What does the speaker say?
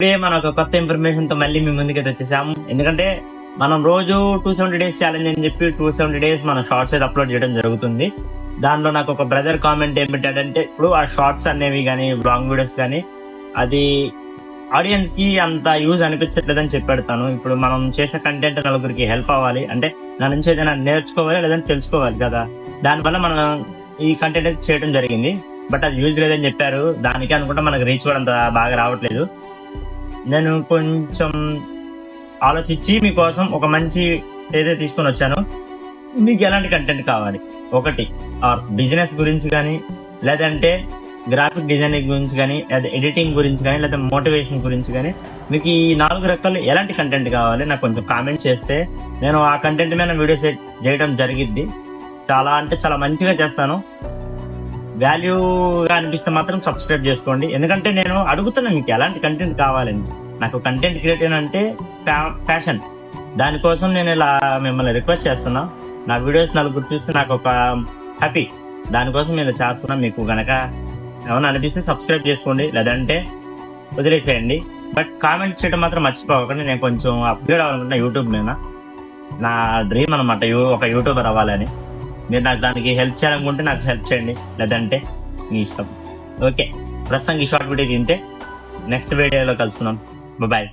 ఇప్పుడే మనం ఒక కొత్త ఇన్ఫర్మేషన్ తో మళ్ళీ మీ ముందుకైతే వచ్చేసాము. ఎందుకంటే మనం రోజు 270 డేస్ ఛాలెంజ్ అని చెప్పి 270 డేస్ మనం షార్ట్స్ అయితే అప్లోడ్ చేయడం జరుగుతుంది. దానిలో నాకు ఒక బ్రదర్ కామెంట్ ఏం పెట్టాడంటే, ఇప్పుడు ఆ షార్ట్స్ అనేవి కానీ లాంగ్ వీడియోస్ కానీ అది ఆడియన్స్ కి అంత యూజ్ అనిపించట్లేదని చెప్పాడుతాను. ఇప్పుడు మనం చేసే కంటెంట్ నలుగురికి హెల్ప్ అవ్వాలి అంటే నా నుంచి ఏదైనా నేర్చుకోవాలి లేదని తెలుసుకోవాలి కదా. దానివల్ల మనం ఈ కంటెంట్ అయితే చేయడం జరిగింది. బట్ అది యూజ్ లేదని చెప్పారు. దానికి అనుకుంటే మనకు రీచ్ కూడా అంత బాగా రావట్లేదు. నేను కొంచెం ఆలోచించి మీకోసం ఒక మంచి ఏదైతే తీసుకొని వచ్చాను. మీకు ఎలాంటి కంటెంట్ కావాలి, ఒకటి బిజినెస్ గురించి కానీ, లేదంటే గ్రాఫిక్ డిజైనింగ్ గురించి కానీ, లేదా ఎడిటింగ్ గురించి కానీ, లేదా మోటివేషన్ గురించి కానీ, మీకు ఈ 4 రకాలు ఎలాంటి కంటెంట్ కావాలి నాకు కొంచెం కామెంట్ చేస్తే నేను ఆ కంటెంట్ మీద వీడియోస్ చేయడం జరిగిద్ది. చాలా అంటే చాలా మంచిగా చేస్తాను. వాల్యూగా అనిపిస్తే మాత్రం సబ్స్క్రైబ్ చేసుకోండి. ఎందుకంటే నేను అడుగుతున్నాను మీకు ఎలాంటి కంటెంట్ కావాలని. నాకు కంటెంట్ క్రియేటివ్ అంటే ప్యాషన్. దానికోసం నేను ఇలా మిమ్మల్ని రిక్వెస్ట్ చేస్తున్నా. నా వీడియోస్ నలుగురు చూస్తే నాకు ఒక హ్యాపీ. దానికోసం నేను చేస్తున్నా. మీకు గనక ఏమైనా అనిపిస్తే సబ్స్క్రైబ్ చేసుకోండి, లేదంటే వదిలేసేయండి. బట్ కామెంట్ చేయడం మాత్రం మర్చిపోకండి. నేను కొంచెం అప్గ్రేడ్ అవ్వాలనుకుంటున్నా యూట్యూబ్ మీద. నా డ్రీమ్ అనమాట ఒక యూట్యూబర్ అవ్వాలని. మీరు నాకు దానికి హెల్ప్ చేయాలనుకుంటే నాకు హెల్ప్ చేయండి, లేదంటే మీ ఇష్టం. ఓకే, ప్రస్తుతం ఈ షార్ట్ వీడియో తింటే నెక్స్ట్ వీడియోలో కలుసుకున్నాం. బాయ్.